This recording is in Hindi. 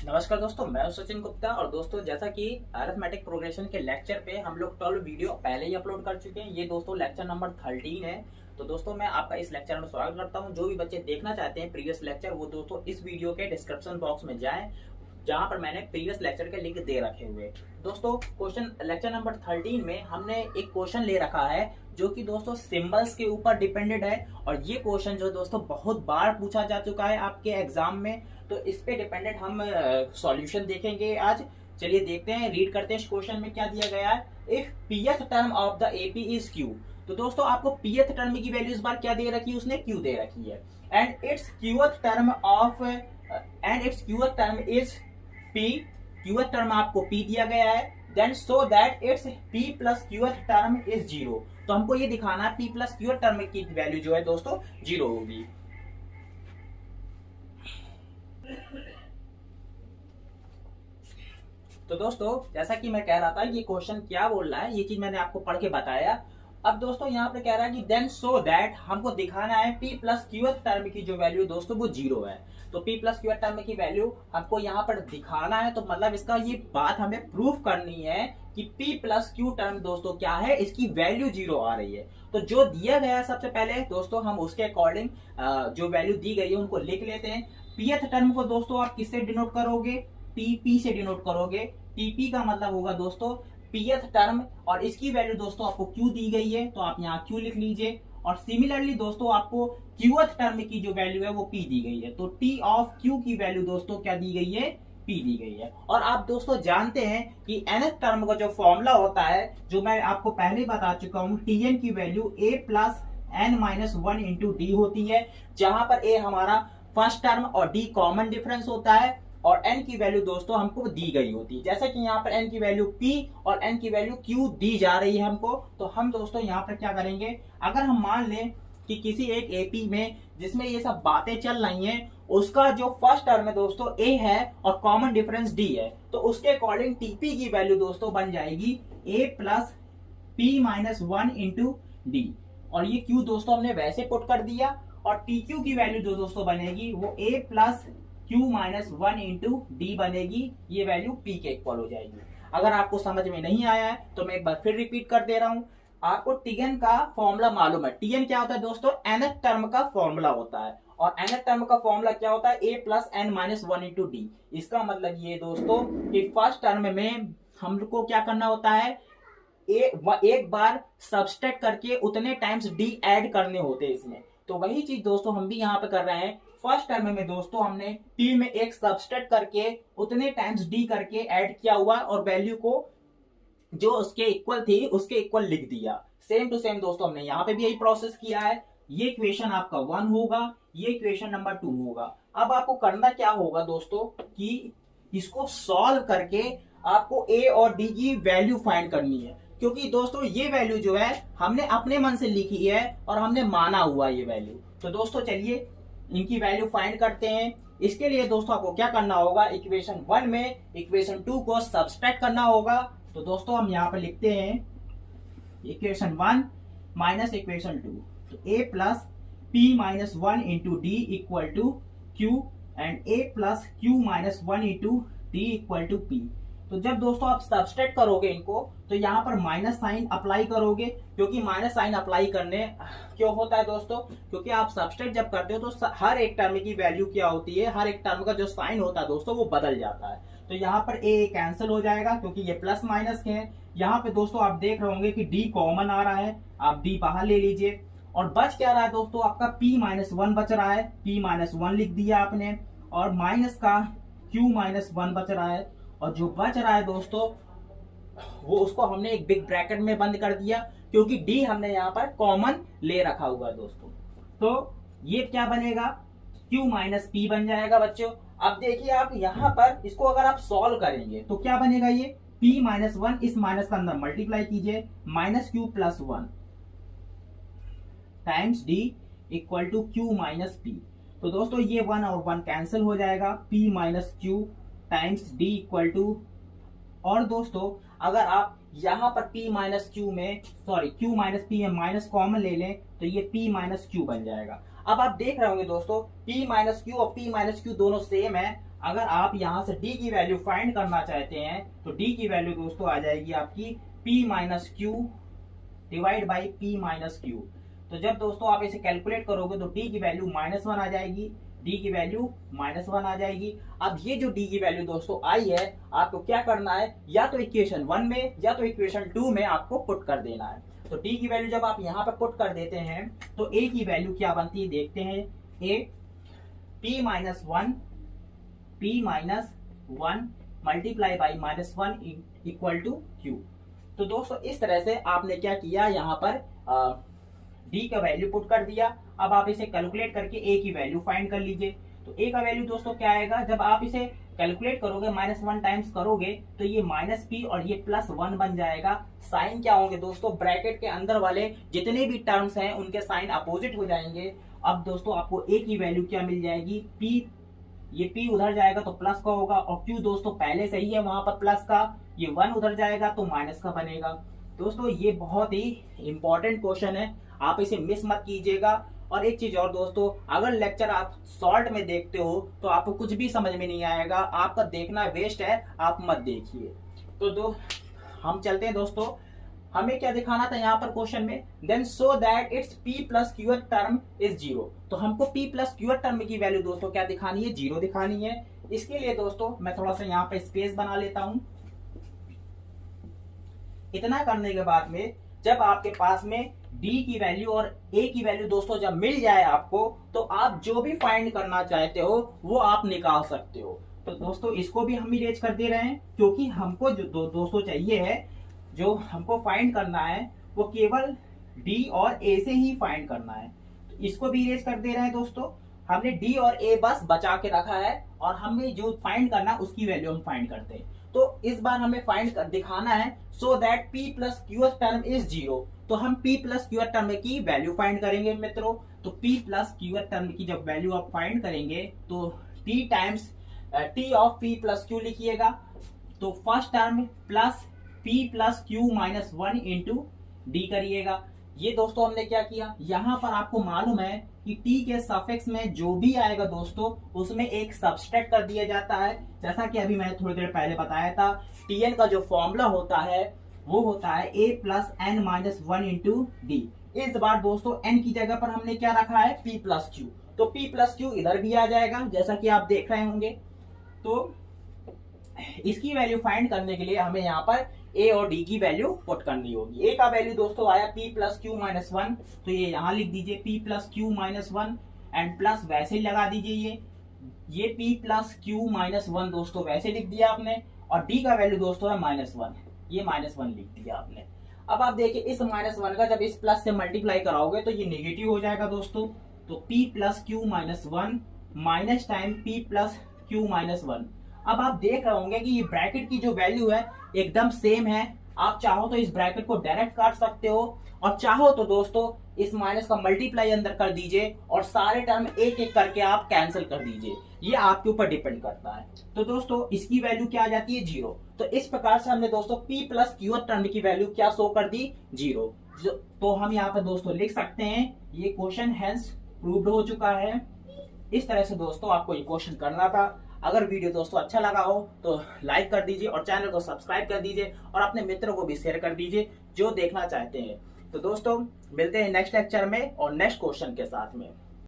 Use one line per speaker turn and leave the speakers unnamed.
नमस्कार दोस्तों, मैं हूं सचिन गुप्ता। और दोस्तों, जैसा कि अरिथमेटिक प्रोग्रेशन के लेक्चर पे हम लोग 12 वीडियो पहले ही अपलोड कर चुके हैं। ये दोस्तों लेक्चर नंबर 13 है। तो दोस्तों, मैं आपका इस लेक्चर में स्वागत करता हूं। जो भी बच्चे देखना चाहते हैं प्रीवियस लेक्चर, वो दोस्तों इस वीडियो के डिस्क्रिप्शन बॉक्स में जाएं, जहां पर मैंने प्रीवियस लेक्चर के लिंक दे रखे हुए। दोस्तों, क्वेश्चन लेक्चर नंबर 13 में हमने एक क्वेश्चन ले रखा है जो कि दोस्तों सिंबल्स के ऊपर डिपेंडेड है। और ये क्वेश्चन जो दोस्तों बहुत बार पूछा जा चुका है आपके एग्जाम में, तो इस पे डिपेंडेड हम सॉल्यूशन देखेंगे आज। चलिए देखते हैं, रीड करते हैं इस क्वेश्चन में क्या दिया गया है। If पीएथ term of the AP is Q, तो दोस्तों आपको पीएथ टर्म की वैल्यू इस बार क्या दे रखी है, उसने क्यू दे रखी है। And its qth term is P, qth term आपको पी दिया गया है। Then so that its P plus qth term is zero, तो हमको ये दिखाना है पी प्लस क्यूथ टर्म की वैल्यू जो है दोस्तों जीरो होगी। तो दोस्तों, जैसा कि मैं कह रहा था, ये क्वेश्चन क्या बोल रहा है, ये चीज मैंने आपको पढ़ के बताया। अब दोस्तों यहाँ पे कह रहा है कि देन सो दैट, हमको दिखाना है पी प्लस क्यूथ टर्म की जो वैल्यू दोस्तों वो जीरो है। तो पी प्लस क्यूथ टर्म की वैल्यू हमको यहाँ पर दिखाना है, तो मतलब इसका ये बात हमें प्रूफ करनी है कि पी प्लस क्यू टर्म दोस्तों क्या है, इसकी वैल्यू जीरो आ रही है। तो जो दिया गया है सबसे पहले दोस्तों हम उसके अकॉर्डिंग जो वैल्यू दी गई है उनको लिख लेते हैं। पीएथ टर्म को दोस्तों आप किससे डिनोट करोगे, टीपी से डिनोट करोगे। टीपी का मतलब होगा दोस्तों पीएथ टर्म, और इसकी वैल्यू दोस्तों आपको क्यू दी गई है, तो आप यहाँ क्यू लिख लीजिए। और सिमिलरली दोस्तों आपको क्यूथ टर्म की जो वैल्यू है वो पी दी गई है, तो टी ऑफ क्यू की वैल्यू दोस्तों क्या दी गई है, पी दी गई है। और आप दोस्तों जानते हैं कि nth टर्म का जो फॉर्मूला होता है, जो मैं आपको पहले बता चुका हूँ, टीएन की value A plus N minus one into D होती है, जहां पर ए हमारा फर्स्ट टर्म और डी कॉमन डिफरेंस होता है, और n की वैल्यू दोस्तों हमको दी गई होती है। जैसे कि यहाँ पर n की वैल्यू p और n की वैल्यू q दी जा रही है हमको, तो हम दोस्तों यहाँ पर क्या करेंगे, अगर हम मान लें कि किसी एक एपी में जिसमें ये सब बातें चल रही हैं, उसका जो फर्स्ट टर्म है दोस्तों a है और कॉमन डिफरेंस d है, तो उसके अकॉर्डिंग टीपी की वैल्यू दोस्तों बन जाएगी a plus p minus one into D. और ये q दोस्तों हमने वैसे पुट कर दिया, और tq की वैल्यू जो दोस्तों बनेगी वो a plus Q minus one into D बनेगी। ये वैल्यू P के इक्वल हो जाएगी। अगर आपको समझ में नहीं आया है तो मैं एक बार फिर रिपीट कर दे रहा हूं। आपको Tn का फॉर्मूला मालूम है। Tn क्या होता है दोस्तों, nth टर्म का फॉर्मूला होता है, और nth टर्म का फॉर्मूला क्या होता है, a plus N minus one into d. इसका मतलब ये दोस्तों कि फर्स्ट टर्म में हमको क्या करना होता है, एक बार सब्सट्रैक्ट करके उतने टाइम्स डी ऐड करने होते हैं इसमें। तो वही चीज दोस्तों हम भी यहाँ पे कर रहे हैं। फर्स्ट टर्म में दोस्तों हमने टी में एक सब्सट्रैक्ट करके उतने टाइम्स डी करके ऐड किया हुआ, और वैल्यू को जो उसके इक्वल थी उसके इक्वल लिख दिया। सेम टू सेम दोस्तों हमने यहाँ पे भी यही प्रोसेस किया है। ये इक्वेशन आपका 1 होगा, ये इक्वेशन नंबर 2 होगा। अब आपको करना क्या होगा दोस्तों कि इसको सॉल्व करके आपको ए और डी की वैल्यू फाइंड करनी है, क्योंकि दोस्तों ये वैल्यू जो है हमने अपने मन से लिखी है और हमने माना हुआ ये वैल्यू। तो दोस्तों चलिए इनकी वैल्यू फाइंड करते हैं। इसके लिए दोस्तों आपको क्या करना होगा, इक्वेशन 1 में इक्वेशन 2 को सब्सट्रैक्ट करना होगा। तो दोस्तों हम यहाँ पर लिखते हैं इक्वेशन 1 माइनस इक्वेशन 2, तो a plus p minus one into d equal to q, and a plus q minus one into d equal to p. तो जब दोस्तों आप सब्सट्रैक्ट करोगे इनको, तो यहाँ पर माइनस साइन अप्लाई करोगे, क्योंकि माइनस साइन अप्लाई करने क्यों होता है दोस्तों, क्योंकि आप सब्सट्रैक्ट जब करते हो तो हर एक टर्म की वैल्यू क्या होती है, हर एक टर्म का जो साइन होता है दोस्तों वो बदल जाता है। तो यहाँ पर ए कैंसिल हो जाएगा क्योंकि ये प्लस माइनस के हैं। यहाँ पे दोस्तों आप देख रहे होंगे कि डी कॉमन आ रहा है, आप डी बाहर ले लीजिए, और बच क्या रहा है दोस्तों, आपका p माइनस वन बच रहा है, p माइनस वन लिख दिया आपने, और माइनस का q माइनस वन बच रहा है, और जो बच रहा है दोस्तों वो उसको हमने एक बिग ब्रैकेट में बंद कर दिया, क्योंकि डी हमने यहाँ पर कॉमन ले रखा हुआ है दोस्तों। तो ये क्या बनेगा, q माइनस पी बन जाएगा बच्चों। अब देखिए आप यहाँ पर इसको अगर आप सॉल्व करेंगे तो क्या बनेगा, ये p माइनस वन इस माइनस का अंदर मल्टीप्लाई कीजिए, minus q plus one times d equal to q minus p. तो दोस्तों ये 1 और 1 कैंसिल हो जाएगा, p minus q times d equal to, और दोस्तों अगर आप यहाँ पर p माइनस क्यू में q माइनस पी में माइनस कॉमन ले लें तो ये p माइनस क्यू बन जाएगा। अब आप देख रहे होंगे दोस्तों p माइनस क्यू और p माइनस क्यू दोनों सेम है। अगर आप यहाँ से डी की वैल्यू फाइंड करना चाहते हैं तो डी की वैल्यू दोस्तों आ जाएगी आपकी p minus Q divide by p minus Q. तो जब दोस्तों आप इसे कैलकुलेट करोगे तो d की वैल्यू -1 आ जाएगी, d की वैल्यू -1 आ जाएगी। अब ये जो d की वैल्यू दोस्तों आई है, आपको क्या करना है, या तो इक्वेशन 1 में या तो इक्वेशन 2 में आपको पुट कर देना है। तो d की वैल्यू जब आप यहाँ पर पुट कर देते हैं तो a की वैल्यू क्या बनती है देखते हैं। a p minus one multiply by -1 equal to q. तो दोस्तों इस तरह से आपने क्या किया, यहाँ पर d का वैल्यू पुट कर दिया। अब आप इसे कैलकुलेट करके a की वैल्यू फाइंड कर लीजिए। तो a का वैल्यू दोस्तों क्या आएगा, जब आप इसे कैलकुलेट करोगे -1 टाइम्स करोगे तो ये -p और ये +1 बन जाएगा। साइन क्या होंगे दोस्तों, ब्रैकेट के अंदर वाले जितने भी टर्म्स हैं उनके साइन अपोजिट हो जाएंगे। अब दोस्तों आपको a की वैल्यू क्या मिल जाएगी, p, ये p उधर जाएगा तो प्लस का होगा और q दोस्तों पहले से ही है वहां पर प्लस का, ये 1 उधर जाएगा तो माइनस का बनेगा। दोस्तों ये बहुत ही इंपॉर्टेंट क्वेश्चन है, आप इसे मिस मत कीजिएगा। और एक चीज और दोस्तों, अगर लेक्चर आप शॉर्ट में देखते हो तो आपको कुछ भी समझ में नहीं आएगा, आपका देखना वेस्ट है, आप मत देखिए। तो हम चलते हैं दोस्तों, हमें क्या दिखाना था यहाँ पर क्वेश्चन में, then so that it's p plus q term is 0। तो हमको p प्लस क्यू टर्म की वैल्यू दोस्तों क्या दिखानी है, 0 दिखानी है। इसके लिए दोस्तों मैं थोड़ा सा यहाँ पे स्पेस बना लेता हूं। इतना करने के बाद में जब आपके पास में d की वैल्यू और a की वैल्यू दोस्तों जब मिल जाए आपको, तो आप जो भी फाइंड करना चाहते हो वो आप निकाल सकते हो। तो दोस्तों इसको भी हम इरेज कर दे रहे हैं, क्योंकि हमको जो दोस्तों चाहिए है, जो हमको फाइंड करना है वो केवल d और a से ही फाइंड करना है। तो इसको भी इरेज कर दे रहे हैं दोस्तों। हमने d और a बस बचा के रखा है और हमें जो फाइंड करना उसकी वैल्यू हम फाइंड करते हैं। तो इस बार हमें फाइंड दिखाना है so that p plus q term is 0। तो हम p प्लस क्यू टर्म की वैल्यू फाइंड करेंगे मित्रों। तो p प्लस क्यू टर्म की जब वैल्यू आप फाइंड करेंगे तो t times t of p plus Q लिखिएगा। तो first term plus p plus q minus 1 into D करिएगा। ये दोस्तों हमने क्या किया, यहाँ पर आपको मालूम है कि t के सफिक्स में जो भी आएगा दोस्तों उसमें एक सब्सट्रैक्ट कर दिया जाता है। जैसा कि अभी मैंने थोड़ी देर पहले बताया था, tn का जो फॉर्मूला होता है वो होता है a plus n minus 1 into D. इस बार दोस्तों n की जगह पर हमने क्या रखा है, p प्लस क्यू। तो p प्लस क्यू इधर भी आ जाएगा जैसा कि आप देख रहे होंगे। तो इसकी वैल्यू फाइंड करने के लिए हमें यहाँ पर a और d की वैल्यू पुट करनी होगी। a का वैल्यू दोस्तों आया p प्लस क्यू माइनस 1, तो ये यहाँ लिख दीजिए p plus q minus 1 and plus वैसे ही लगा दीजिए ये p प्लस क्यू माइनस 1 दोस्तों वैसे लिख दिया आपने। और d का वैल्यू दोस्तों है -1, ये -1 लिख दिया आपने। अब आप देखिए इस -1 का जब इस प्लस से मल्टीप्लाई कराओगे तो ये नेगेटिव हो जाएगा दोस्तों। तो p plus q minus 1 minus time p plus q minus 1। अब आप देख रहे होंगे कि ये ब्रैकेट की जो वैल्यू है एकदम सेम है। आप चाहो तो इस ब्रैकेट को डायरेक्ट काट सकते हो और चाहो तो दोस्तों इस माइनस का मल्टीप्लाई अंदर कर दीजिए और सारे टर्म एक एक करके आप कैंसिल कर दीजिए, ये आपके ऊपर डिपेंड करता है। तो दोस्तों इसकी वैल्यू क्या आ जाती है, 0। तो इस प्रकार से हमने दोस्तों p प्लस क्यू टर्म की वैल्यू क्या शो कर दी, 0। तो हम यहाँ पर दोस्तों लिख सकते हैं ये क्वेश्चन हेंस प्रूव्ड हो चुका है। इस तरह से दोस्तों आपको ये क्वेश्चन करना था। अगर वीडियो दोस्तों अच्छा लगा हो तो लाइक कर दीजिए और चैनल को सब्सक्राइब कर दीजिए और अपने मित्रों को भी शेयर कर दीजिए जो देखना चाहते हैं। तो दोस्तों मिलते हैं नेक्स्ट लेक्चर में और नेक्स्ट क्वेश्चन के साथ में।